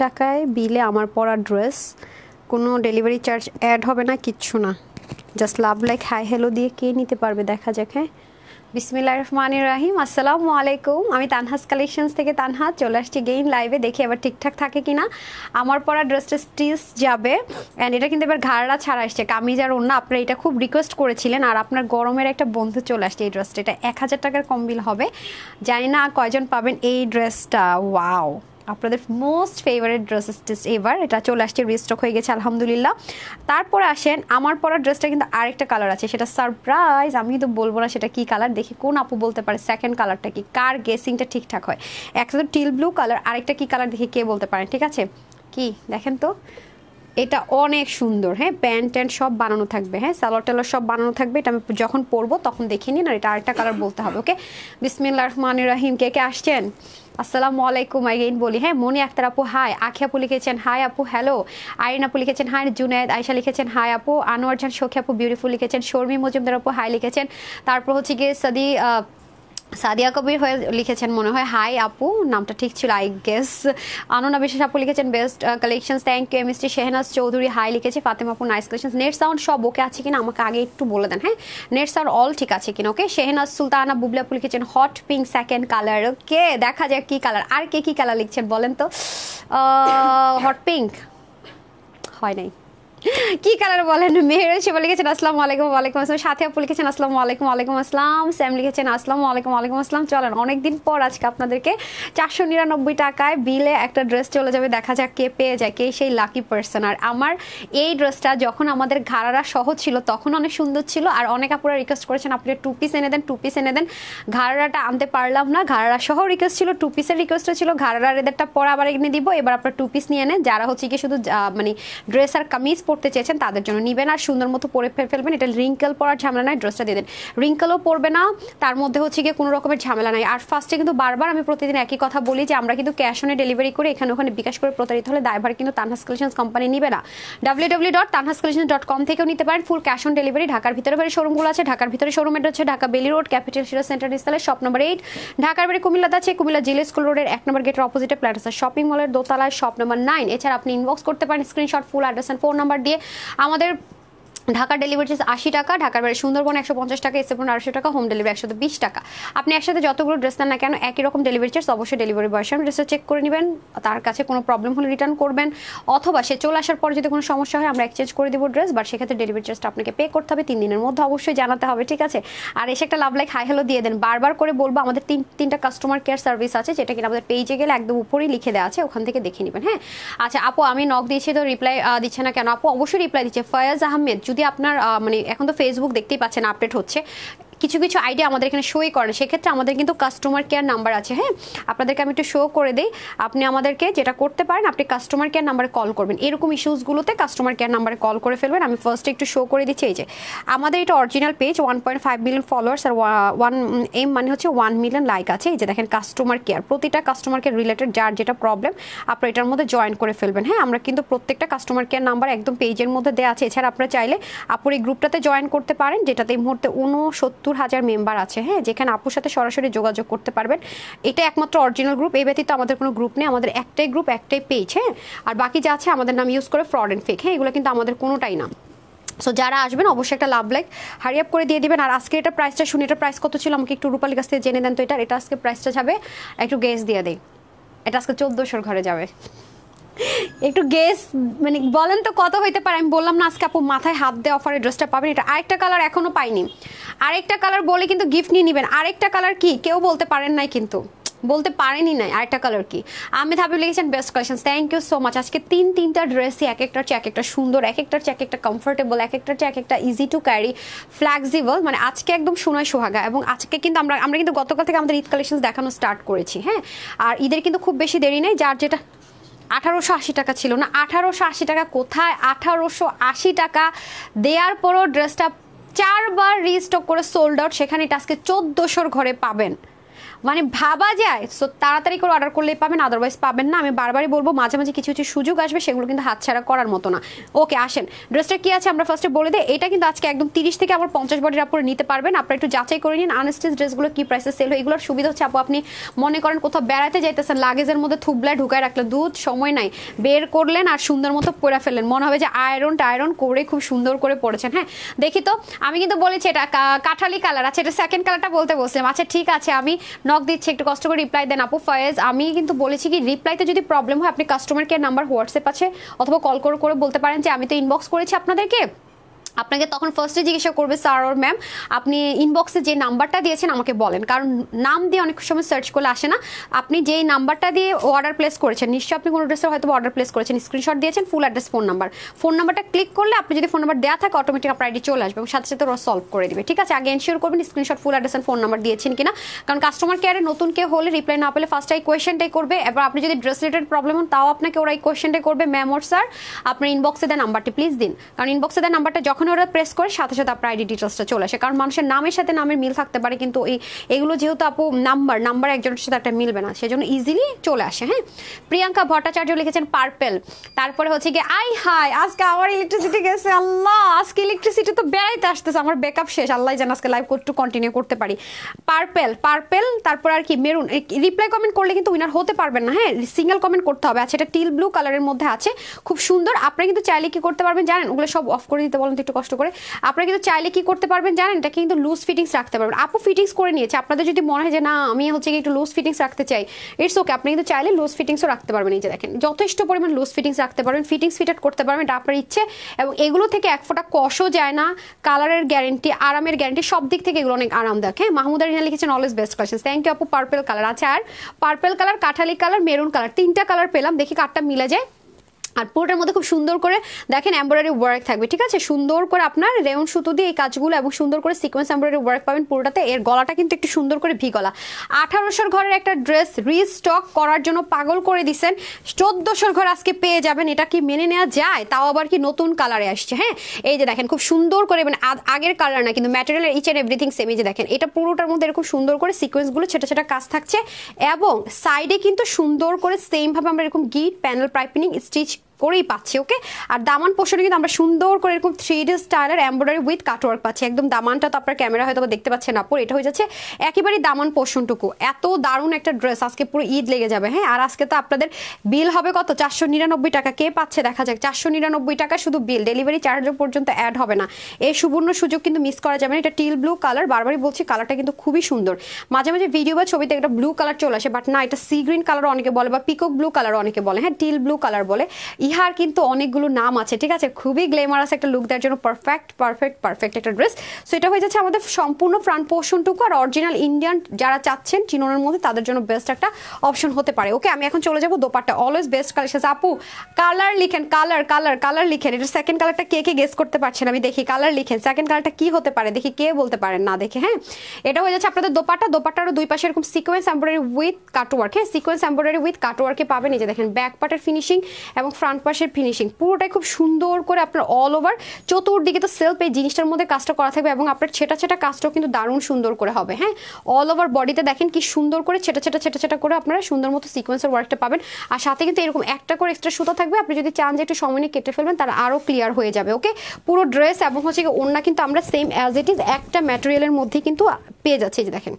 টাকায় বিলে আমার পরা ড্রেস, কোনো ডেলিভারি চার্জ অ্যাড হবে না, কিচ্ছু না। Just love like hi hello দিয়ে কে নিতে পারবে দেখা যাক। হ্যাঁ, বিসমিল্লাহির রহমানির রহিম। আসসালামু আলাইকুম, আমি তানহাস কালেকশনস থেকে তানহা চলে আসছি গেইন লাইভে। দেখি এবার ঠিকঠাক থাকে কিনা। আমার পরা ড্রেসটা স্টিচ যাবে, অ্যান্ড এটা কিন্তু এবার ঘাড়া ছাড়া আসছে, কামিজ আর ওড়না। আপনারা এটা খুব রিকোয়েস্ট করেছিলেন, আর আপনার গরমের একটা বন্ধু চলে আসছে এই ড্রেসটা। এটা 1000 টাকার কম বিল হবে। জানি না কয়জন পাবেন এই ড্রেসটা। ওয়াও, আপনাদের মোস্ট ফেভারিট ড্রেসেস এবার এটা চলে আসছে, রিস্টক হয়ে গেছে আলহামদুলিল্লাহ। তারপরে আসেন আমার পরা ড্রেসটা কিন্তু আরেকটা কালার আছে, সেটা সারপ্রাইজ। আমি তো বলবো না সেটা কি কালার, দেখি কোন আপু বলতে পারে সেকেন্ড কালারটা কি, কার গেসিংটা ঠিকঠাক হয়। একটা তো টিল ব্লু কালার, আরেকটা কি কালার দেখি কে বলতে পারেন। ঠিক আছে, কি দেখেন তো, এটা অনেক সুন্দর। হ্যাঁ, প্যান্ট ট্যান্ট সব বানানো থাকবে, হ্যাঁ সালোয়ার টালোয়ার সব বানানো থাকবে। এটা আমি যখন পরবো তখন দেখে নিন। আর এটা আরেকটা কালার বলতে হবে। ওকে, বিসমিল্লাহির রহমানির রহিম। কে কে আসছেন? আসসালামু আলাইকুম। আইগেইন বলি, হ্যাঁ মনি আক্তার আপু হাই, আখি আপু লিখেছেন হাই আপু হ্যালো, আইরিন আপু লিখেছেন হাই, জুনায়েদ আয়শা লিখেছেন হাই আপু, আনোয়ার জান সখী আপু বিউটিফুল লিখেছেন, শর্মি মজুমদার আপু হাই লিখেছেন। তারপর হচ্ছে গিয়ে সাদিয়া কবির হয়ে লিখেছেন মনে হয় হাই আপু, নামটা ঠিক ছিল আই গেস। আনন্দ বিশ্বাস আপু লিখেছেন best collections, thank you. MST Shehnaz Chowdhury hi লিখেছে, ফাতেমা আপু নাইস কালেকশনস। নেট সাউন্ড সব ওকে আছে কিনা আমাকে আগে একটু বলে দেন। হ্যাঁ, নেট সাউন্ড অল ঠিক আছে কিনা। ওকে, শেহনাজ সুলতানা বুবলা আপু লিখেছেন হট পিঙ্ক সেকেন্ড কালার। ওকে, দেখা যাক কি কালার। আর কে কি কালার লিখছেন বলেন তো। হট পিঙ্ক হয় নাই, কি কালার বলেন। মেহের সেবা লিখেছেন আসসালামু আলাইকুম। ওয়ালাইকুম আসসালাম। সাথী আপু লিখেছেন আসসালামু আলাইকুম। ওয়ালাইকুম আসসালাম। স্যাম লিখেছেন আসসালামু আলাইকুম। ওয়ালাইকুম আসসালাম। চলেন, অনেকদিন পর আজকে আপনাদেরকে 499 টাকায় বিলে একটা ড্রেস চলে যাবে। দেখা যাক কে পেয়ে যায়, কে সেই লাকি পার্সন। আর আমার এই ড্রেসটা যখন আমাদের ঘাড়ারা সহ ছিল তখন অনেক সুন্দর ছিল, আর অনেক আপুরা রিকোয়েস্ট করেছেন আপনি 2 পিস এনে দেন, 2 পিস এনে দেন। ঘাড়াটা আনতে পারলাম না, ঘাড়া সহ রিকোয়েস্ট ছিল, 2 পিসের রিকোয়েস্টও ছিল। ঘাড়ার এদেরটা পরে আবার এনে দিব। এবার আপনার 2 পিস নিয়ে নেন, যারা হচ্ছে কি শুধু মানে ড্রেস আর কামিজ পরতে চেয়েছেন তাদের জন্য নিবেন, আর সুন্দর মতো পরে ফেলবেন। এটা রিঙ্কেল পরার ঝামেলা নাই, ড্রেসটা দিয়ে দেন। রিঙ্কেলও পড়বে না, তার মধ্যে হচ্ছে গিয়ে কোনো রকমের ঝামেলা নাই। আর ফার্স্টে কিন্তু বারবার আমি প্রতিদিন একই কথা বলি যে আমরা কিন্তু ক্যাশ অনে ডেলিভারি করে এখানে ওখানে বিকাশ করে প্রতারিত হলে দায়ভার কিন্তু তানহাস কালেকশনস কোম্পানি নিবে না। www.tanhascollections.com থেকেও নিতে পারেন, ফুল ক্যাশ অন ডেলিভারি। ঢাকার ভিতরে বাইরে শোরুমগুলো আছে, ঢাকার ভিতরে শোরুম এটা হচ্ছে Dhaka Bailey road capital city centre ইস্তালে শপ নম্বর 8। ঢাকার বাইরে কুমিল্লাতে আছে, কুমিল্লা জিলে স্কুল রোডের 1 নম্বর গেটের অপোজিটে প্ল্যাটাসা শপিং মলের দোতলায় শপ নম্বর 9। এছাড়া আপনি ইনবক্স করতে পারেন screenshot full address and phone number দিয়ে। আমাদের ঢাকার ডেলিভারি চার্জ 80 টাকা, ঢাকার বাইরে সুন্দরবন 150 টাকা, এসএফোন 250 টাকা, হোম ডেলিভারি 120 টাকা। আপনি একসাথে যতগুলো ড্রেস নেন না কেন একই রকম ডেলিভারি চার্জ। অবশ্যই ডেলিভারি বয়ের সামনে ড্রেসটা চেক করে নেবেন, তার কাছে কোনো প্রবলেম হলে রিটার্ন করবেন, অথবা সে চলে আসার পর যদি কোনো সমস্যা হয় আমরা এক্সচেঞ্জ করে দেবো ড্রেস, বাট সেক্ষেত্রে ডেলিভারি চার্জটা আপনাকে পে করতে হবে 3 দিনের মধ্যে, অবশ্যই জানাতে হবে। ঠিক আছে, আর এসে একটা লাভ লাইক হাই হ্যালো দিয়ে দেন। বারবার করে বলবো আমাদের তিনটা কাস্টমার কেয়ার সার্ভিস আছে, যেটা কিনা আমাদের পেজে গেলে একদম উপরেই লিখে দেওয়া আছে, ওখান থেকে দেখে নেবেন। হ্যাঁ, আচ্ছা আপু আমি নক দিয়েছি তো রিপ্লাই দিচ্ছে না কেন? আপু অবশ্যই রিপ্লাই দিচ্ছে। ফয়াজ আহমেদ, যদি আপনার মানে এখন তো ফেসবুক দেখতেই পাচ্ছেন আপডেট হচ্ছে, কিছু কিছু আইডিয়া আমাদের এখানে শোই করেন, সেক্ষেত্রে আমাদের কিন্তু কাস্টমার কেয়ার নাম্বার আছে। হ্যাঁ, আপনাদেরকে আমি একটু শো করে দিই। আপনি আমাদেরকে যেটা করতে পারেন, আপনি কাস্টমার কেয়ার নাম্বারে কল করবেন, এরকম ইস্যুসগুলোতে কাস্টমার কেয়ার নাম্বারে কল করে ফেলবেন। আমি ফার্স্টে একটু শো করে দিচ্ছি। এই যে আমাদের এটা অরিজিনাল পেজ, 1.5 মিলিয়ন ফলোয়ার্স আর 1 মানে হচ্ছে 1 মিলিয়ন লাইক আছে। এই যে দেখেন কাস্টমার কেয়ার, প্রতিটা কাস্টমার কেয়ার রিলেটেড যার যেটা প্রবলেম আপনারা এটার মধ্যে জয়েন করে ফেলবেন। হ্যাঁ, আমরা কিন্তু প্রত্যেকটা কাস্টমার কেয়ার নাম্বার একদম পেজের মধ্যে দেওয়া আছে। এছাড়া আপনারা চাইলে আপুর এই গ্রুপটাতে জয়েন করতে পারেন, যেটাতে এই মুহূর্তে 69,000 মেম্বার আছে। হ্যাঁ, যেখানে আপুর সাথে সরাসরি যোগাযোগ করতে পারবেন। এটা একমাত্র অরিজিনাল গ্রুপ, এই ব্যতীত আমাদের কোনো গ্রুপ নেই, আমাদের একটাই গ্রুপ একটাই পেজ। হ্যাঁ, আর বাকি যা আছে আমাদের নাম ইউজ করে ফ্রড অ্যান্ড ফেক। হ্যাঁ, এগুলো কিন্তু আমাদের কোনোটাই না। সো যারা আসবেন অবশ্যই একটা লাভ লাইক হারি আপ করে দিয়ে দিবেন। আর আজকে এটা প্রাইসটা শুনি, এটা প্রাইস কত ছিল আমাকে একটু রূপালীর কাছ থেকে জেনে দেন তো। এটা আজকে প্রাইসটা যাবে একটু গেস দিয়ে দেই, এটা আজকে 1400 ঘরে যাবে। একটু গেস মানে বলেন তো কত হইতে পারে। আমি বললাম না আজকে আপু মাথায় হাত দিয়ে অফারে ড্রেসটা পাবেন। এটা আরেকটা কালার এখনো পাইনি, আরেকটা কালার বলে কিন্তু গিফট নিয়ে নেবেন। আরেকটা কালার কি কেউ বলতে পারেন নাই, কিন্তু বলতে পারেনি নাই আরেকটা কালার কি। আমি ভাবি লিখেছেন best collection, thank you so much. আজকে তিনটা ড্রেসই এক একটার চেয়ে এক একটা সুন্দর, এক একটার চেয়ে এক একটা কমফোর্টেবল, এক একটার চেয়ে এক একটা ইজি টু ক্যারি, ফ্লেক্সিবল। মানে আজকে একদম সোনায় সোহাগা। এবং আজকে কিন্তু আমরা কিন্তু গতকাল থেকে আমাদের ঈদ কালেকশন দেখানো স্টার্ট করেছি। হ্যাঁ, আর ঈদের কিন্তু খুব বেশি দেরি নেই। যার যেটা 1880 টাকা ছিল না, 1880 টাকা কোথায়, 1880 টাকা দেওয়ার পরও ড্রেসটা 4 বার রিস্টক করে সোল্ড আউট, সেখানে এটা আজকে 1400 ঘরে পাবেন। মানে ভাবা যায়। সো তাড়াতাড়ি করে অর্ডার করলেই পাবেন, আদারওয়াইজ পাবেন না। আমি বারবারই বলবো মাঝে মাঝে কিছু কিছু সুযোগ আসবে, সেগুলো কিন্তু হাতছাড়া করার মতো না। ওকে আসেন, ড্রেসটা কি আছে আমরা ফার্স্টে বলে দিই। এটা কিন্তু আজকে একদম 30 থেকে আবার 50 বডির উপরে নিতে পারবেন। আপনারা একটু যাচাই করে নিন আনস্টিচ ড্রেসগুলো কি প্রাইসে সেল হয়। এগুলোর সুবিধা হচ্ছে আপু আপনি মনে করেন কোথাও বেড়াতে যাইতেছেন, লাগেজের মধ্যে থুবলায় ঢুকায় রাখলেন, দুধ সময় নাই, বের করলেন আর সুন্দর মতো পরে ফেললেন, মনে হবে যে আয়রন করে খুব সুন্দর করে পড়েছেন। হ্যাঁ দেখি তো, আমি কিন্তু বলেছি এটা কাঠালি কালার। আচ্ছা এটা সেকেন্ড কালারটা বলতে বলছিলাম। আচ্ছা ঠিক আছে, আমি নক দিচ্ছি, একটু কষ্ট করে রিপ্লাই দেন আপু ফয়েজ। আমি কিন্তু বলেছি কি রিপ্লাইতে যদি প্রবলেম হয় আপনি কাস্টমার কেয়ার নাম্বার হোয়াটসঅ্যাপ আছে অথবা কল করে বলতে পারেন যে আমি তো ইনবক্স করেছি আপনাদেরকে। আপনাকে তখন ফার্স্টে জিজ্ঞাসা করবে স্যার ওর ম্যাম আপনি ইনবক্সে যে নাম্বারটা দিয়েছেন আমাকে বলেন, কারণ নাম দিয়ে অনেক সময় সার্চ করলে আসে না। আপনি যেই নাম্বারটা দিয়ে অর্ডার প্লেস করেছেন, নিশ্চয়ই আপনি কোনো ড্রেসের হয়তো অর্ডার প্লেস করেছেন, স্ক্রিনশট দিয়েছেন, ফুল অ্যাড্রেস, ফোন নাম্বারটা ক্লিক করলে আপনি যদি ফোন নাম্বার দেওয়া থাকে অটোমেটিক আপনার আইডি চলে আসবে এবং সাথে সাথে ওরা সলভ করে দিবে। ঠিক আছে, আগে এনশিওর করবেন screenshot, full address and phone number দিয়েছেন কিনা, কারণ কাস্টমার কেয়ারে নতুন কেউ হলে রিপ্লাই না পেলে ফার্স্ট এই কোয়েশ্চেনটাই করবে। এবার আপনি যদি ড্রেস রিলেটেড প্রবলেম হন তাও আপনাকে ওরা এই কোয়েশ্চেনটাই করবে, ম্যাম ওর স্যার আপনার ইনবক্সে দেয় নাম্বারটি প্লিজ দিন, কারণ ইনবক্সে দেয় নাম্বারটা যখন ওরা প্রেস করে সাথে সাথে আপনার আইডি ডিটেলসটা চলে আসে। কারণ মানুষের নামের সাথে নামের মিল থাকতে পারে, কিন্তু এগুলো যেহেতু আপু নাম্বার একজনের সাথে একটা মিলবে না, সেজন্য ইজিলি চলে আসে। হ্যাঁ প্রিয়াঙ্কা ভট্টাচার্য লিখেছেন পার্পেল। তারপরে হচ্ছে গিয়ে হাই আজকে আমার ইলেকট্রিসিটি গেছে, আল্লাহ আজকে ইলেকট্রিসিটি তো বেড়াইতে আসতেছে, আমার ব্যাকআপ শেষ, আল্লাহ জানে আজকে লাইভ একটু কন্টিনিউ করতে পারি। পার্পেল তারপর আর কি মেরুন। রিপ্লাই কমেন্ট করলে কিন্তু উইনার হতে পারবেন না, হ্যাঁ সিঙ্গেল কমেন্ট করতে হবে। আচ্ছা এটা টিল ব্লু কালারের মধ্যে আছে, খুব সুন্দর। আপনারা কিন্তু চাইলে কি করতে পারবেন জানেন, ওগুলো সব অফ করে দিতে বলেন তো একটু কষ্ট করে। আপনারা কিন্তু চাইলে কি করতে পারবেন জানেন, এটা কিন্তু লুজ ফিটিংস রাখতে পারবেন। আপু ফিটিংস করে নিয়েছে, আপনাদের যদি মনে হয় যে না আমি হচ্ছে একটু লুজ ফিটিংস রাখতে চাই, ইটস ওকে, আপনি কিন্তু চাইলে লুজ ফিটিংসও রাখতে পারবেন। এই যে দেখেন যথেষ্ট পরিমাণ লুজ ফিটিংস রাখতে পারবেন, ফিটিংস ফিটেড করতে পারবেন, এটা আপনার ইচ্ছে। এবং এগুলো থেকে এক ফোঁটা কষও যায় না, কালারের গ্যারেন্টি, আরামের গ্যারেন্টি, সব দিক থেকে এগুলো অনেক আরামদায়ক। হ্যাঁ মাহমুদা রিনা লিখেছেন always best collection, thank you আপু। পার্পেল কালার আছে, আর পার্পেল কালার, কাঠালি কালার, মেরুন কালার, 3টা কালার পেলাম, দেখি কারটা মিলে যায়। আর পুরোটার মধ্যে খুব সুন্দর করে দেখেন এমব্রয়ডারি ওয়ার্ক থাকবে। ঠিক আছে, সুন্দর করে আপনার রেউন সুতো দিয়ে এই কাজগুলো এবং সুন্দর করে সিকোয়েন্স এমব্রয়ডারি ওয়ার্ক পাবেন পুরোটাতে। এর গলাটা কিন্তু একটু সুন্দর করে ভি গলা। 1800 ঘরের একটা ড্রেস রিস্টক করার জন্য পাগল করে দিচ্ছেন, 1400 ঘর আজকে পেয়ে যাবেন। এটা কি মেনে নেওয়া যায়? তাও আবার কি নতুন কালারে আসছে। হ্যাঁ এই যে দেখেন খুব সুন্দর করে, মানে আগের কালার না কিন্তু material each and everything same. এই যে দেখেন এটা পুরোটার মধ্যে এরকম সুন্দর করে সিকোয়েন্সগুলো ছোটা ছোটা কাজ থাকছে এবং সাইডে কিন্তু সুন্দর করে সেম ভাবে আমরা এরকম গিট প্যানেল পাইপিং স্টিচ করেই পাচ্ছি। ওকে, আর দামান পোর্শনে কিন্তু আমরা সুন্দর করে এরকম 3D স্টাইলের এমব্রয়ডারি উইথ কাটওয়ার্ক পাচ্ছি। একদম দামানটা তো আপনার ক্যামেরা হয়তো দেখতে পাচ্ছেন না, এটা হয়ে যাচ্ছে একেবারেই দামান পোর্শনটুকু। এত দারুণ একটা ড্রেস, আজকে পুরো ঈদ লেগে যাবে। হ্যাঁ আর আজকে তো আপনাদের বিল হবে কত, 499 টাকা। কে পাচ্ছে দেখা যাক, 499 টাকা শুধু বিল, ডেলিভারি চার্জও পর্যন্ত অ্যাড হবে না। এই সুবর্ণ সুযোগ কিন্তু মিস করা যাবে না। এটা টিল ব্লু কালার, বারবারই বলছি কালারটা কিন্তু খুবই সুন্দর। মাঝে মাঝে ভিডিও বা ছবিতে একটা ব্লু কালার চলে আসে, বাট না এটা সি গ্রিন কালার অনেকে বলে বা পিকক ব্লু কালার অনেকে বলে, হ্যাঁ টিল ব্লু কালার বলে। ইহার কিন্তু অনেকগুলো নাম আছে। ঠিক আছে, খুবই গ্ল্যামারাস একটা লুক দেওয়ার জন্য পারফেক্ট একটা ড্রেস। সো এটা হয়ে যাচ্ছে আমাদের সম্পূর্ণ ফ্রন্ট পোর্শনটুকু, আর অরিজিনাল ইন্ডিয়ান যারা চাচ্ছেন চিননের মধ্যে তাদের জন্য বেস্ট একটা অপশন হতে পারে। ওকে আমি এখন চলে যাবো দোপাট্টা, অলওয়েজ বেস্ট কালেকশন। আপু কালার লিখেন, কালার লিখেন। এটা সেকেন্ড কালারটা কে গেস করতে পারছেন আমি দেখি, কালার লিখেন, সেকেন্ড কালারটা কি হতে পারে দেখি, কে বলতে পারেন না দেখে। হ্যাঁ এটা হয়ে যাচ্ছে আপনাদের দোপাট্টারও দুই পাশে এরকম সিকোয়েন্স এমব্রয়ডারি উইথ কাটওয়ার্ক। হ্যাঁ সিকোয়েন্স এমব্রয়ডারি উইথ কাটওয়ার্কে পাবেন। এই যে দেখেন ব্যাক পার্টের ফিনিশিং এবং ফ্রন্ট পাশের ফিনিশিং পুরোটাই খুব সুন্দর করে আপনার অল ওভার চতুর্দিকে তো সেলফ এই জিনিসটার মধ্যে কাজটা করা থাকবে এবং আপনার ছেটা কাজটাও কিন্তু দারুণ সুন্দর করে হবে। হ্যাঁ অল ওভার বডিতে দেখেন কি সুন্দর করে ছেটা করে আপনারা সুন্দর মতো সিকোয়েন্সের ওয়ার্কটা পাবেন। আর সাথে কিন্তু এরকম একটা করে এক্সট্রা সুতা থাকবে, আপনি যদি চান যে একটু সময় নিয়ে কেটে ফেলবেন তারা আরও ক্লিয়ার হয়ে যাবে। ওকে পুরো ড্রেস এবং হচ্ছে ওড়না কিন্তু আমরা সেম অ্যাজ ইট ইজ একটা ম্যাটেরিয়ালের মধ্যে কিন্তু পেয়ে যাচ্ছি। যে দেখেন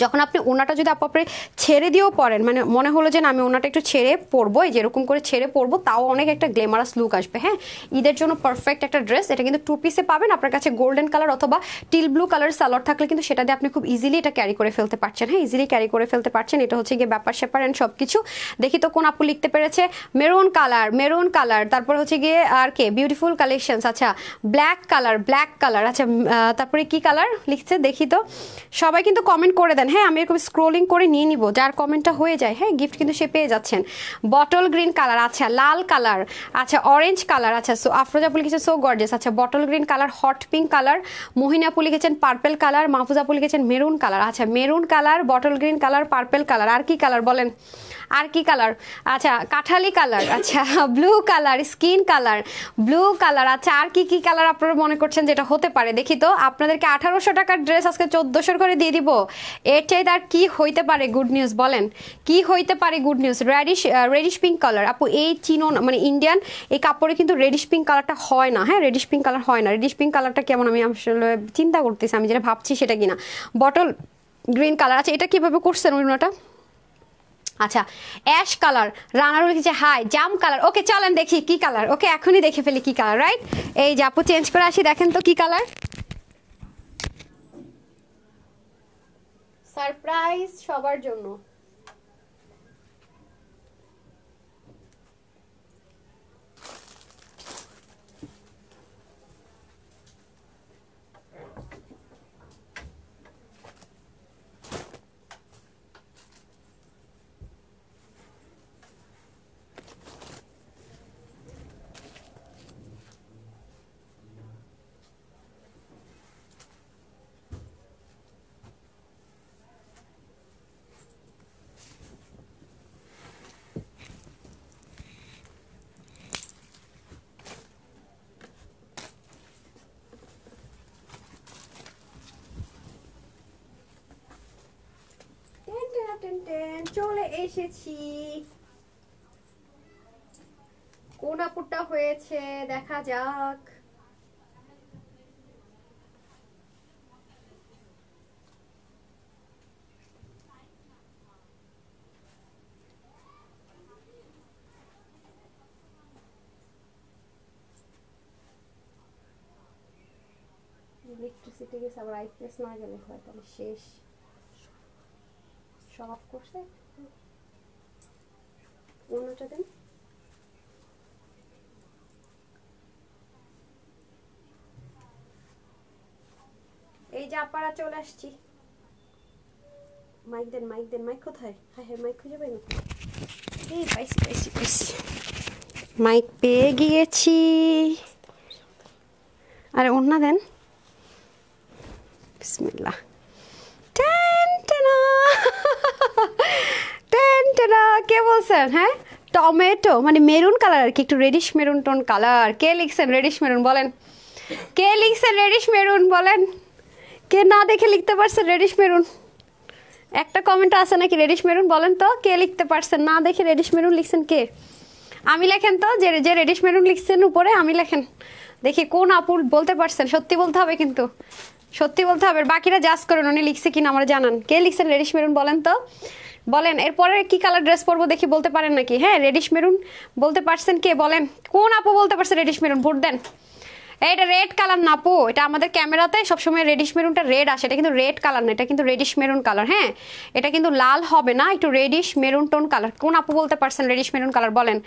যখন আপনি ওনাটা যদি আপনি ছেড়ে দিয়েও পরেন, মানে মনে হলো যে না আমি ওনাটা একটু ছেড়ে পরবো, এই যেরকম করে ছেড়ে পরবো, তাও অনেক একটা গ্ল্যামারাস লুক আসবে। হ্যাঁ ঈদের জন্য পারফেক্ট একটা ড্রেস। এটা কিন্তু 2 পিসে পাবেন। আপনার কাছে গোল্ডেন কালার অথবা টিল ব্লু কালার সালোয়ার থাকলে কিন্তু সেটা দিয়ে আপনি খুব ইজিলি এটা ক্যারি করে ফেলতে পারছেন। হ্যাঁ ইজিলি ক্যারি করে ফেলতে পারছেন। এটা হচ্ছে গিয়ে ব্যাপার স্যাপার অ্যান্ড সব কিছু। দেখি তো কোন আপু লিখতে পেরেছে, মেরুন কালার, তারপর হচ্ছে গিয়ে আর কে বিউটিফুল কালেকশনস। আচ্ছা ব্ল্যাক কালার, আচ্ছা তারপরে কি কালার লিখছে দেখি তো, সবাই কিন্তু কমেন্ট করে দেন। হ্যাঁ আমি এরকম স্ক্রোলিং করে নিয়ে নিব, যার কমেন্টটা হয়ে যায় হ্যাঁ গিফট কিন্তু সে পেয়ে যাচ্ছেন। বটল গ্রিন কালার, আচ্ছা লাল কালার, আচ্ছা অরেঞ্জ কালার, আচ্ছা সো আফরোজা আপু লিখেছেন সো গর্জিয়াস, আচ্ছা bottle green colour, hot pink colour, Mohina আপু লিখেছেন পার্পল কালার, মাহফুজা আপু লিখেছেন মেরুন কালার, আচ্ছা maroon colour, bottle green colour, purple colour, আর কি কালার বলেন। আর কি কালার? আচ্ছা কাঠালি কালার, আচ্ছা blue colour, skin colour, blue colour. আচ্ছা আর কি কি কালার আপনারা মনে করছেন যেটা হতে পারে? দেখি তো, আপনাদেরকে 1800 টাকার ড্রেস আজকে 1400 করে দিয়ে দিব। এর চাইতে আর কি হইতে পারে গুড নিউজ? বলেন কি হইতে পারে good news? Radish pink colour. আপু এই চিনো না, মানে ইন্ডিয়ান এই কাপড়ে কিন্তু রেডিশ পিঙ্ক কালারটা হয় না। হ্যাঁ রেডিশ পিঙ্ক কালার হয় না। রেডিশ পিঙ্ক কালারটা কেমন আমি আসলে চিন্তা করতেছি, আমি যেটা ভাবছি সেটা কিনা। Bottle green colour. আচ্ছা এটা কিভাবে করছেন ওইটা? আচ্ছা অ্যাশ কালার, রানারুল লিখেছে হাই। জাম কালার, ওকে চলেন দেখি কি কালার। ওকে এখনই দেখে ফেলি কি কালার, রাইট? এই যে আপু চেঞ্জ করে আসি, দেখেন তো কি কালার। সারপ্রাইজ সবার জন্য। চলে এসেছি। কোন আপুরটা হয়েছে দেখা যাক। ইলেকট্রিসিটি গেছে, আবার আইপিএস না গেলে হয় তাহলে শেষ। সব অফ করছে, অন্যটা দেন। এই যে আপারা চলে আসছি। মাইক দেন, মাইক দেন। মাইক কোথায়? হ্যাঁ হ্যাঁ মাইক খুঁজে পাই না। এই পাইছি পাইছি পাইছি, মাইক পেয়ে গিয়েছি। আরে অন্য দেন। বিসমিল্লাহ। কে বলছেন? হ্যাঁ টমেটো মানে মেরুন কালার আর কি, একটু রেডিশ মেরুন টোন কালার। কে লিখছেন রেডিশ মেরুন বলেন? কে লিখছেন রেডিশ মেরুন বলেন? কে না দেখে লিখতে পারছেন রেডিশ মেরুন? একটা কমেন্ট আছে নাকি রেডিশ মেরুন? বলেন তো কে লিখতে পারছেন না দেখে রেডিশ মেরুন লিখছেন? কে? আমি লেখেন তো, যে যে রেডিশ মেরুন লিখছেন উপরে আমি লেখেন, দেখি কোন আপুর বলতে পারছেন। সত্যি বলতে হবে কিন্তু, সত্যি বলতে হবে। বাকিরা জাজ করেন উনি লিখছে কিনা আমার জানান। কে লিখছেন রেডিশ মেরুন বলেন তো? বলেন এরপরে কি কালার ড্রেস পরবো দেখি, বলতে পারেন নাকি? হ্যাঁ রেডিশ মেরুন বলতে পারছেন কে? বলেন কোন আপু বলতে পারছে রেডিশ মেরুন? ভোট দেন। এটা রেড কালার না আপু, এটা আমাদের ক্যামেরাতে সবসময় রেডিশ মেরুনটা রেড আসে, এটা কিন্তু রেড কালার না, এটা কিন্তু রেডিশ মেরুন কালার। হ্যাঁ এটা কিন্তু লাল হবে না, একটু রেডিশ মেরুন টোন কালার। কোন আপু বলতে পারছেন রেডিশ মেরুন কালার? বলেন।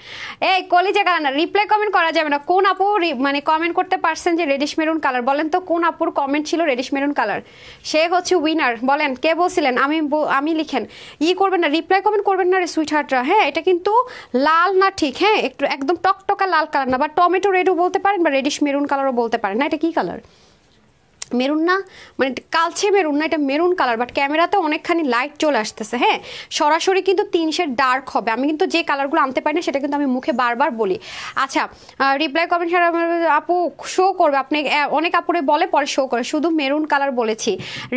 এই কলিজা কালার না, রিপ্লাই কমেন্ট করা যাবে না। কোন আপু মানে কমেন্ট করতে পারছেন যে রেডিশ মেরুন কালার? বলেন তো কোন আপুর কমেন্ট ছিল রেডিশ মেরুন কালার? সে হচ্ছে উইনার। বলেন কে বলছিলেন? আমি লিখেন। করবেন না, রিপ্লাই কমেন্ট করবেন না রে সুইট হার্টরা। হ্যাঁ এটা কিন্তু লাল না, ঠিক? হ্যাঁ একটু একদম টকটকা লাল কালার না, বা টমেটো রেডও বলতে পারেন বা রেডিশ মেরুন কালারও বলতে পারেন। না এটা কি কালার? মেরুন না, মানে কালচে মেরুন না, এটা মেরুন কালার, বাট ক্যামেরাতে অনেকখানি লাইট চলে আসতেছে। হ্যাঁ সরাসরি কিন্তু 3 শেড ডার্ক হবে। আমি কিন্তু যে কালারগুলো আনতে পারি না সেটা কিন্তু আমি মুখে বারবার বলি। আচ্ছা রিপ্লাই কমেন্ট আপু শো করবে, আপনি অনেক আপুরে বলে পরে শো করে, শুধু মেরুন কালার বলেছি।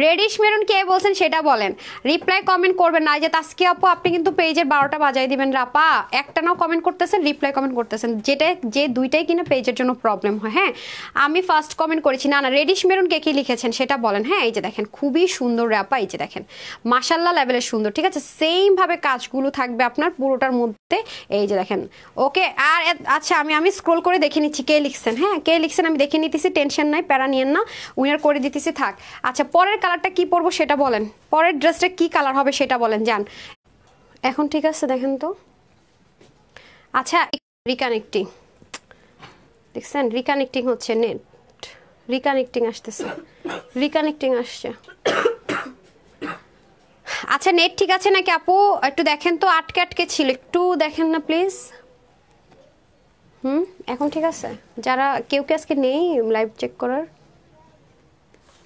রেডিশ মেরুন কে বলছেন সেটা বলেন। রিপ্লাই কমেন্ট করবেন না। যে তাস্কি আপু আপনি কিন্তু পেজের 12টা বাজাই দিবেন রাপা। একটা নাও কমেন্ট করতেছেন, রিপ্লাই কমেন্ট করতেছেন, যে দুইটাই কিনা পেজের জন্য প্রবলেম হয়। হ্যাঁ আমি ফার্স্ট কমেন্ট করেছি। না না রেডিশ মেরুন কে কি লিখেছেন সেটা বলেন। হ্যাঁ এই যে দেখেন খুবই সুন্দর র্যাপা, এই যে দেখেন মাশাল্লাহ লেভেলের সুন্দর। ঠিক আছে সেম ভাবে কাজগুলো থাকবে আপনার পুরোটার মধ্যে, এই যে দেখেন। ওকে আর আচ্ছা আমি স্ক্রোল করে দেখে নিচ্ছি কে লিখছেন। হ্যাঁ কে লিখছেন আমি দেখে নিতেছি, টেনশন নাই, প্যারা নিয়েন না, উইনার করে দিতেছি থাক। আচ্ছা পরের কালারটা কি পরবো সেটা বলেন, পরের ড্রেসটা কি কালার হবে সেটা বলেন। যান এখন ঠিক আছে দেখেন তো। আচ্ছা রিকানেক্টিং দেখছেন, রিকানেক্টিং হচ্ছে, নেট রিকানেক্টিং আসতেছে, রিকানেক্টিং আসছে। আচ্ছা নেট ঠিক আছে নাকি আপু একটু দেখেন তো, আটকে আটকে ছিল একটু দেখেন না প্লিজ। এখন ঠিক আছে? যারা কেউ কি আজকে নেই লাইভ চেক করার,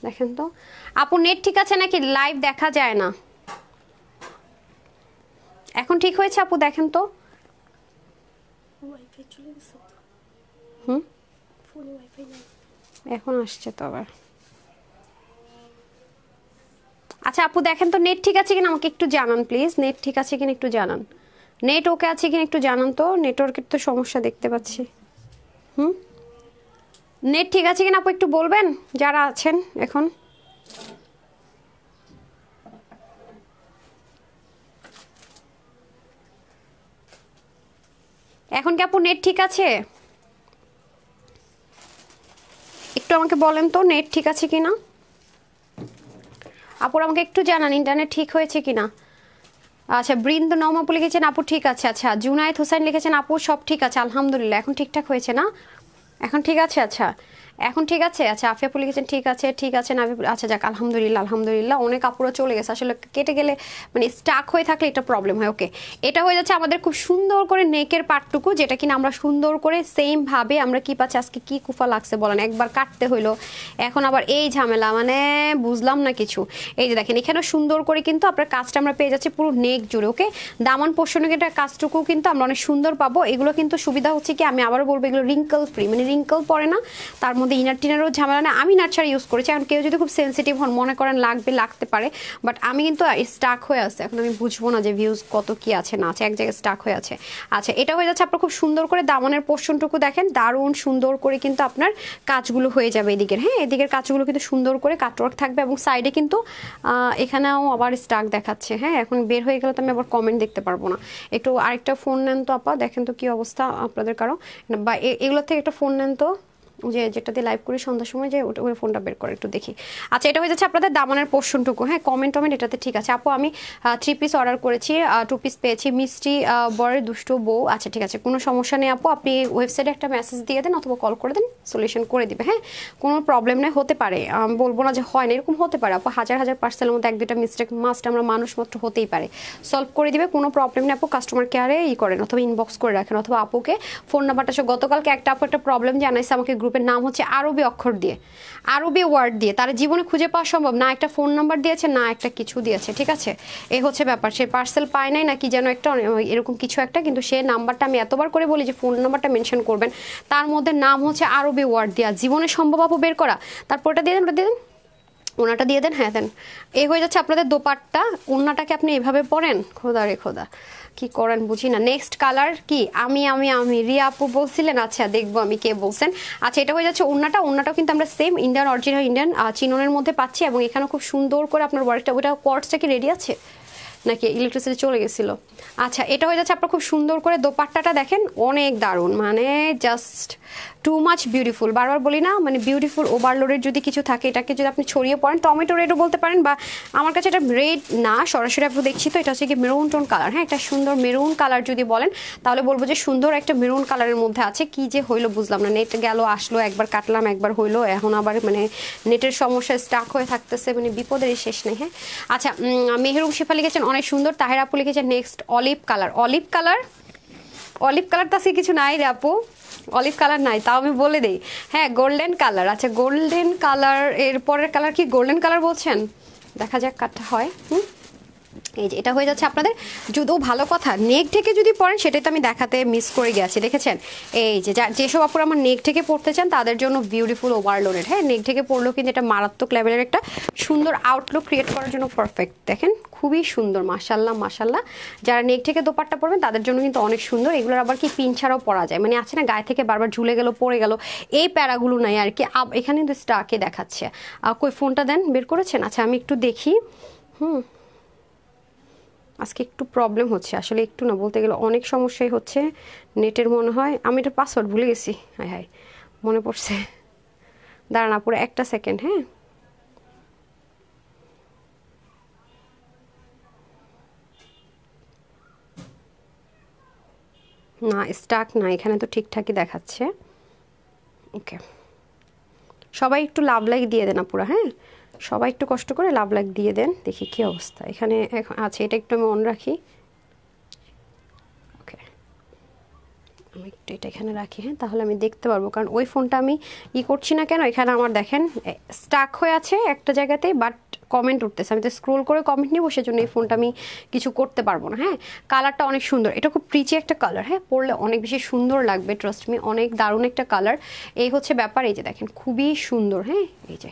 দেখেন তো আপু নেট ঠিক আছে নাকি? লাইভ দেখা যায় না, এখন ঠিক হয়েছে আপু? দেখেন তো। এখন আসছে তো আবার। আচ্ছা আপু দেখেন তো নেট ঠিক আছে কিনা, আমাকে একটু জানান প্লিজ। নেট ঠিক আছে কিনা একটু জানান। নেট ওকে আছে কিনা একটু জানান তো। নেটওয়ার্কের তো সমস্যা দেখতে পাচ্ছি। নেট ঠিক আছে কিনা আপু একটু বলবেন যারা আছেন এখন। এখন কি আপু নেট ঠিক আছে? একটু আমাকে বলেন তো নেট ঠিক আছে কিনা। আপুর আমাকে একটু জানান ইন্টারনেট ঠিক হয়েছে কিনা। আচ্ছা বৃন্দ নম আপু লিখেছেন আপু ঠিক আছে। আচ্ছা জুনায়েদ হোসেন লিখেছেন আপু সব ঠিক আছে আলহামদুলিল্লাহ। এখন ঠিকঠাক হয়েছে না? এখন ঠিক আছে। আচ্ছা এখন ঠিক আছে। আচ্ছা আফিয়া আপু লিখেছেন ঠিক আছে ঠিক আছে না। আচ্ছা যাক আলহামদুলিল্লাহ আলহামদুলিল্লাহ। অনেক আপুরা চলে গেছে আসলে, কেটে গেলে মানে স্টাক হয়ে থাকলে এটা প্রবলেম হয়। ওকে এটা হয়ে যাচ্ছে আমাদের খুব সুন্দর করে নেকের পার্টটুকু, যেটা কিনা আমরা সুন্দর করে সেম ভাবে আমরা কি পাচ্ছি। আজকে কি কুফা লাগছে বলেন, একবার কাটতে হইলো এখন আবার এই ঝামেলা, মানে বুঝলাম না কিছু। এই যে দেখেন এখানে সুন্দর করে কিন্তু আপনার কাজটা আমরা পেয়ে যাচ্ছি পুরো নেক জুড়ে। ওকে দামান পোর্শনে এটা কাজটুকু কিন্তু আমরা অনেক সুন্দর পাবো। এগুলো কিন্তু সুবিধা হচ্ছে কি, আমি আবারও বলবো এগুলো রিঙ্কল ফ্রি, মানে রিঙ্কল পড়ে না, তার মধ্যে ইনার টিনারও ঝামেলা না। আমি নার্সারি ইউজ করেছি, এখন কেউ যদি খুব সেন্সিটিভ হন মনে করেন লাগতে পারে, বাট আমি কিন্তু স্টাক হয়ে আছে। এখন আমি বুঝবো না যে ভিউজ কত কি আছে না আছে, এক জায়গায় স্টাক হয়ে আছে। আচ্ছা এটা হয়ে যাচ্ছে আপনার খুব সুন্দর করে দামানের পোর্শনটুকু দেখেন দারুণ সুন্দর করে কিন্তু আপনার কাজগুলো হয়ে যাবে এদিকের। হ্যাঁ এদিকের কাজগুলো কিন্তু সুন্দর করে কাটওয়ার্ক থাকবে, এবং সাইডে কিন্তু এখানেও আবার স্টাক দেখাচ্ছে। হ্যাঁ এখন বের হয়ে গেলে তো আমি আবার কমেন্ট দেখতে পারবো না। একটু আরেকটা ফোন নেন তো আপা, দেখেন তো কি অবস্থা আপনাদের কারো, বা এগুলোর থেকে একটা ফোন নেন তো, যেটাতে লাইভ করি সন্ধ্যার সময়, যে ওটা ফোনটা বের করে একটু দেখি। আচ্ছা এটা হয়ে যাচ্ছে আপনাদের দামানের পোর্শনটুকু। হ্যাঁ কমেন্ট এটাতে ঠিক আছে আপু। আমি 3 পিস অর্ডার করেছি, 2 পিস পেয়েছি। মিষ্টি বরের দুষ্ট বউ। আচ্ছা ঠিক আছে কোনো সমস্যা নেই আপু, আপনি ওয়েবসাইটে একটা মেসেজ দিয়ে দেন অথবা কল করে দেন, সলিউশন করে দিবে। হ্যাঁ কোনো প্রবলেম নেই, হতে পারে, আমি বলবো না যে হয় না, এরকম হতে পারে আপু। হাজার পার্সেলের মধ্যে 1-2টা মিস্টেক মাস্ট, আমরা মানুষ মাত্র হতেই পারে, সলভ করে দিবে, কোনো প্রবলেম নেই আপু। কাস্টমার কেয়ারে করেন অথবা ইনবক্স করে রাখেন, অথবা আপুকে ফোন নাম্বারটা। গতকালকে একটা আপু একটা প্রবলেম জানাইছে আমাকে, গ্রুপের নাম হচ্ছে আরবি অক্ষর দিয়ে, আরবি ওয়ার্ড দিয়ে, তার জীবনে খুঁজে পাওয়া সম্ভব না। একটা ফোন নাম্বার দিয়েছে না একটা কিছু দিয়েছে, ঠিক আছে এই হচ্ছে ব্যাপার। সে পার্সেল পায় নাই নাকি যেন একটা এরকম কিছু একটা, কিন্তু সে নাম্বারটা আমি এতবার করে বলি যে ফোন নাম্বারটা মেনশন করবেন, তার মধ্যে নাম হচ্ছে আরবি ওয়ার্ড দিয়া, জীবনে সম্ভব আপু বের করা। তারপরটা দিয়ে দেন, ওটা দিয়ে দেন, ওনাটা দিয়ে দেন। হ্যাঁ দেন। এই হয়ে যাচ্ছে আপনাদের দোপাট্টা। ওনাটাকে আপনি এভাবে পরেন, খোদা রে খোদা কি করেন বুঝি না। নেক্সট কালার কি, আমি রিয়া আপু বলছিলেন, আচ্ছা দেখবো আমি কে বলছেন। আচ্ছা এটা হয়ে যাচ্ছে ওনাটাও কিন্তু আমরা সেম ইন্ডিয়ান অরিজিনাল ইন্ডিয়ান চিননের মধ্যে পাচ্ছি, এবং এখানে খুব সুন্দর করে আপনার ওয়ার্কটা, ওইটা কোয়ার্টসটা কি রেডি আছে নাকি ইলেকট্রিসিটি চলে গেছিলো। আচ্ছা এটা হয়ে যাচ্ছে আপনার খুব সুন্দর করে দোপাট্টাটা দেখেন, অনেক দারুণ, মানে জাস্ট টু মাচ বিউটিফুল। বারবার বলি না, মানে বিউটিফুল ওভারলোডের যদি কিছু থাকে, এটাকে যদি আপনি ছড়িয়ে পড়েন, টমেটো রেডও বলতে পারেন, বা আমার কাছে এটা রেড না সরাসরি আপনি দেখছি তো, এটা হচ্ছে কি মেরুন টোন কালার। হ্যাঁ একটা সুন্দর মেরুন কালার যদি বলেন তাহলে বলবো যে সুন্দর একটা মেরুন কালারের মধ্যে আছে। কি যে হইলো বুঝলাম না, নেট গেল আসলো, একবার কাটলাম একবার হইলো, এখন আবার মানে নেটের সমস্যা, স্টাক হয়ে থাকতেছে, মানে বিপদের শেষ নেই। হ্যাঁ আচ্ছা মেহরুম শিফা লিখেছেন অনেক সুন্দর। তাহের আপু লিখেছেন next olive colour. Olive colour তো কিছু নাই রে আপু, অলিভ কালার নাই, তাও আমি বলে দিই। হ্যাঁ গোল্ডেন কালার। আচ্ছা গোল্ডেন কালার, এর পরের কালার কি গোল্ডেন কালার বলছেন, দেখা যাক কাটটা হয়। এই যে এটা হয়ে যাচ্ছে আপনাদের, যদিও ভালো কথা নেক থেকে যদি পড়েন, সেটাই তো আমি দেখাতে মিস করে গেছি, দেখেছেন। এই যে যেসব আপুরা আমার নেক থেকে পড়তে চান তাদের জন্য বিউটিফুল ওভারলোডেড। হ্যাঁ নেক থেকে পড়লেও কিন্তু এটা মারাত্মক লেভেলের একটা সুন্দর আউটলুক ক্রিয়েট করার জন্য পারফেক্ট। দেখেন খুবই সুন্দর, মাশাল্লাহ। যারা নেক থেকে দোপাট্টা পরবেন তাদের জন্য কিন্তু অনেক সুন্দর। এগুলোর আবার কি পিন ছাড়াও পরা যায়, মানে আছে না গায়ে থেকে বারবার ঝুলে গেল পড়ে গেল, এই প্যারাগুলো নাই আর কি। এখানে কিন্তু স্টাকে দেখাচ্ছে। কই ফোনটা দেন, বের করেছেন? আচ্ছা আমি একটু দেখি। আজকে একটু প্রবলেম হচ্ছে আসলে, একটু না বলতে গেলে অনেক সমস্যাই হচ্ছে নেটের মনে হয়। আমি এটার পাসওয়ার্ড ভুলে গেছি, হায় মনে পড়ছে, দাঁড়ান পুরো একটা সেকেন্ড। হ্যাঁ না স্টাক না, এখানে তো ঠিকঠাকই দেখাচ্ছে। ওকে সবাই একটু লাভ লাইক দিয়ে দেন আপুরা। হ্যাঁ সবাই একটু কষ্ট করে লাভ লাইক দিয়ে দেন, দেখি কি অবস্থা এখানে আছে। এটা একটু আমি অন রাখি, ওকে আমি একটু এটা এখানে রাখি। হ্যাঁ তাহলে আমি দেখতে পারবো, কারণ ওই ফোনটা আমি করছি না কেন, এখানে আমার দেখেন স্টাক হয়ে আছে একটা জায়গাতেই, বাট কমেন্ট উঠতেছে, আমি তো স্ক্রোল করে কমেন্ট নিব, সেজন্য এই ফোনটা আমি কিছু করতে পারবো না। হ্যাঁ, কালারটা অনেক সুন্দর, এটা খুব প্রিচি একটা কালার। হ্যাঁ, পরলে অনেক বেশি সুন্দর লাগবে, ট্রাস্ট মি, অনেক দারুণ একটা কালার। এই হচ্ছে ব্যাপার, এই যে দেখেন খুবই সুন্দর। হ্যাঁ, এই যে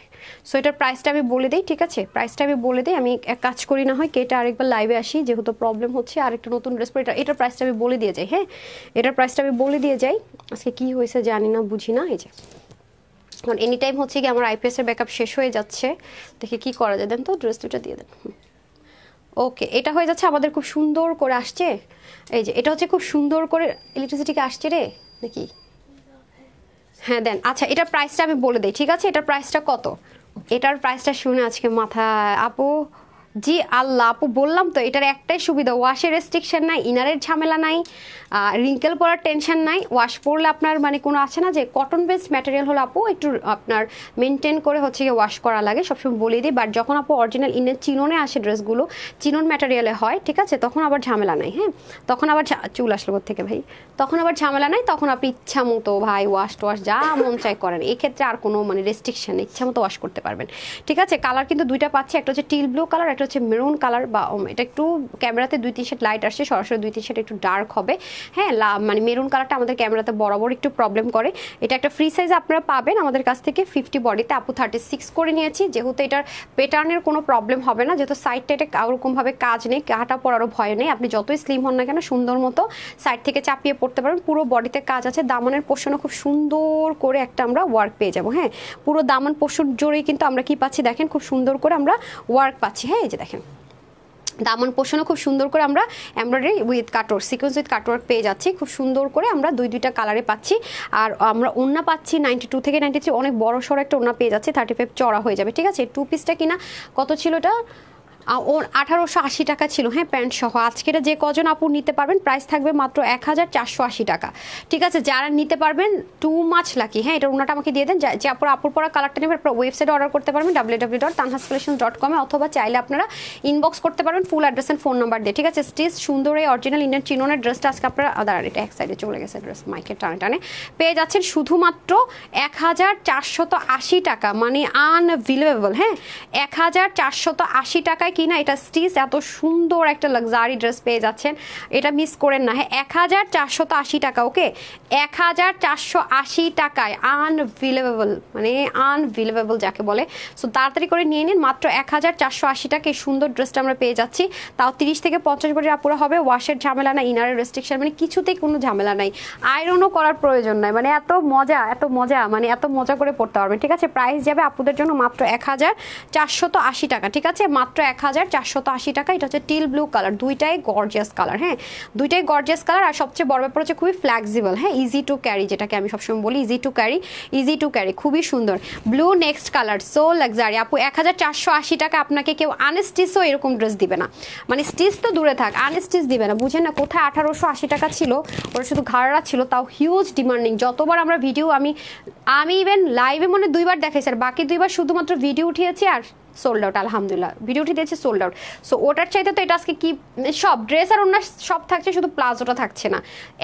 সো এটার প্রাইসটা আমি বলে দিই, ঠিক আছে? প্রাইসটা আমি বলে দিই, আমি এক কাজ করি না হয় কেটে আরেকবার লাইভে আসি, যেহেতু প্রবলেম হচ্ছে, আরেকটা নতুন ড্রেস পরে এটার প্রাইসটা আমি বলে দিয়ে যাই। হ্যাঁ, এটার প্রাইসটা আমি বলে দিয়ে যাই। আজকে কি হয়েছে জানি না, বুঝি না। এই যে কারণ এনি টাইম হচ্ছে কি আমার আইপিএস এর ব্যাকআপ শেষ হয়ে যাচ্ছে, দেখি কি করা যায়। দেন তো ড্রেস দুটো দিয়ে দেন। ওকে, এটা হয়ে যাচ্ছে আমাদের, খুব সুন্দর করে আসছে। এই যে এটা হচ্ছে খুব সুন্দর করে ইলেকট্রিসিটিকে আসছে রে নাকি? হ্যাঁ দেন। আচ্ছা, এটার প্রাইসটা আমি বলে দিই, ঠিক আছে? এটার প্রাইসটা কত? এটার প্রাইসটা শুনে আজকে মাথা আপু, জি আল্লাহ আপু, বললাম তো এটার একটাই সুবিধা, ওয়াশের রেস্ট্রিকশন নাই, ইনারের ঝামেলা নাই, রিঙ্কেল পড়ার টেনশন নাই। ওয়াশ পড়লে আপনার মানে কোনো আছে না যে কটন বেসড ম্যাটেরিয়াল হলে আপু একটু আপনার মেনটেন করে হচ্ছে গিয়ে ওয়াশ করা লাগে, সবসময় বলে দিই। বাট যখন আপু অরিজিনাল ইনের চিননে আসে ড্রেসগুলো, চিনন ম্যাটেরিয়ালে হয়, ঠিক আছে, তখন আবার ঝামেলা নাই। হ্যাঁ, তখন আবার চুল আসলো থেকে ভাই, তখন আবার ঝামেলা নাই, তখন আপনি ইচ্ছা মতো ভাই ওয়াশ টোয়াশ যা মন চাই করেন, এক্ষেত্রে আর কোনো মানে রেস্ট্রিকশন নেই, ইচ্ছা মতো ওয়াশ করতে পারবেন, ঠিক আছে? কালার কিন্তু দুইটা পাচ্ছি, একটা হচ্ছে টিল ব্লু কালার, একটা হচ্ছে মেরুন কালার, বা এটা একটু ক্যামেরাতে 2-3 শেড লাইট আসছে, সরাসরি 2-3 শেড একটু ডার্ক হবে। হ্যাঁ, মানে মেরুন কালারটা আমাদের ক্যামেরাতে বরাবর একটু প্রবলেম করে। এটা একটা ফ্রি সাইজ আপনারা পাবেন আমাদের কাছ থেকে 50 বডিতে, আপু 36 করে নিয়েছি, যেহেতু এটার প্যাটার্নের কোনো প্রবলেম হবে না, যেহেতু সাইডটা এটা ওরকমভাবে কাজ নেই, কাটা পড়ারও ভয় নেই, আপনি যতই স্লিম হন না কেন সুন্দর মতো সাইড থেকে চাপিয়ে পড়তে পারবেন। পুরো বডিতে কাজ আছে, দামানের পোর্শনও খুব সুন্দর করে একটা আমরা ওয়ার্ক পেয়ে যাবো। হ্যাঁ, পুরো দামান পোর্শন জুড়েই কিন্তু আমরা কি পাচ্ছি দেখেন, খুব সুন্দর করে আমরা ওয়ার্ক পাচ্ছি। হ্যাঁ, এই যে দেখেন দামন পোষণও খুব সুন্দর করে আমরা embroidery with cutwork, sequence with cutwork পেয়ে যাচ্ছি, খুব সুন্দর করে আমরা দুইটা কালারে পাচ্ছি। আর আমরা ওড়না পাচ্ছি 92 থেকে 93, অনেক বড় সড়ো একটা ওড়না পেয়ে যাচ্ছি, 35 চড়া হয়ে যাবে, ঠিক আছে? টু পিসটা কিনা কত ছিল এটা? ওর 1880 টাকা ছিল। হ্যাঁ, প্যান্ট সহ। আজকের যে কজন আপু নিতে পারবেন, প্রাইস থাকবে মাত্র 1480 টাকা, ঠিক আছে? যারা নিতে পারবেন টু মাচ লাকি। হ্যাঁ, এটা ওনাটা আমাকে দিয়ে দেন, যে আপুর পরা কালারটা নেবেন ওয়েবসাইটে অর্ডার করতে পারবেন www.tanhascollections.com এ, অথবা চাইলে আপনারা ইনবক্স করতে পারবেন full address and phone number দিয়ে, ঠিক আছে? স্টিচ সুন্দর এই অরিজিনাল ইন্ডিয়ান চিননের ড্রেসটা আজকে আপনারা, দাঁড়ান এটা এক সাইডে চলে গেছে ড্রেস, মাইকের টানে টানে পেয়ে যাচ্ছেন শুধুমাত্র 1480 টাকা, মানে আনবিলিভেবল। হ্যাঁ, 1480 টাকায় কিনা এটা স্টিচ এত সুন্দর একটা লাক্সারি ড্রেস পেয়ে যাচ্ছেন, এটা মিস করেন না। হ্যাঁ, 1480 টাকা, ওকে, 1480 টাকায় আনবিলিভেবল, মানে আনবিলিভেবল যাকে বলে। সো তাড়াতাড়ি করে নিয়ে নিন, মাত্র 1480 টাকা এই সুন্দর ড্রেসটা আমরা পেয়ে যাচ্ছি, তাও 30 থেকে 50 বডির আপুরা হবে। ওয়াশের ঝামেলা নাই, ইনারের রেস্ট্রিকশন, মানে কিছুতেই কোনো ঝামেলা নাই, আয়রনও করার প্রয়োজন নাই, মানে এত মজা, মানে এত মজা করে পড়তে পারবেন, ঠিক আছে? প্রাইস যাবে আপুদের জন্য মাত্র 1480 টাকা, ঠিক আছে? মাত্র 1480 টাকা। এটা হচ্ছে টিল ব্লু কালার, দুইটাই গর্জিয়াস কালার। হ্যাঁ, দুইটাই গর্জিয়াস কালার, আর সবচেয়ে বড় ব্যাপার হচ্ছে খুবই ফ্লেক্সিবল। হ্যাঁ, ইজি টু ক্যারি, যেটাকে আমি সবসময় বলি ইজি টু ক্যারি, খুবই সুন্দর blue. Next colour so luxury আপু, 1480 টাকা আপনাকে কেউ আনস্টিচও এরকম ড্রেস দিবে না, মানে স্টিচ তো দূরে থাক, আনস্টিচ দিবে না, বুঝেন না? কোথায় 1880 টাকা ছিল, ওরা শুধু ঘাড়া ছিল, তাও হিউজ ডিমান্ডিং। যতবার আমরা ভিডিও, আমি ইভেন লাইভে মনে 2বার দেখাইছি, আর বাকি 2বার শুধুমাত্র ভিডিও উঠিয়েছি আর সোল্ড আউট, আলহামদুলিল্লাহ ভিডিও উঠে দিয়েছে সোল্ড আউট। সো ওটার চাইতে তো এটা আজকে কি সব ড্রেস আর অন্য সব থাকছে, শুধু প্লাজোটা থাকছে না।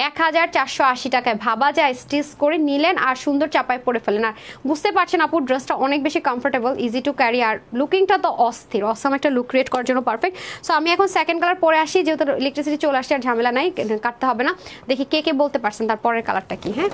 1480 টাকায় ভাবা যায়, স্টিচ করে নিলেন আর সুন্দর চাপায় পরে ফেলেন, আর বুঝতে পারছেন আপু ড্রেসটা অনেক বেশি কমফোর্টেবল, ইজি টু ক্যারি, আর লুকিংটা তো অস্থির, অসাম একটা লুক ক্রিয়েট করার জন্য পারফেক্ট। সো আমি এখন সেকেন্ড কালার পরে আসি, যেহেতু ইলেকট্রিসিটি চলে আসছে আর ঝামেলা নাই, কাটতে হবে না। দেখি কে বলতে পারছেন তার পরের কালারটা কি। হ্যাঁ,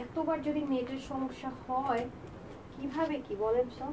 এতবার যদি নেটের সমস্যা হয় কিভাবে কি বলেন সব?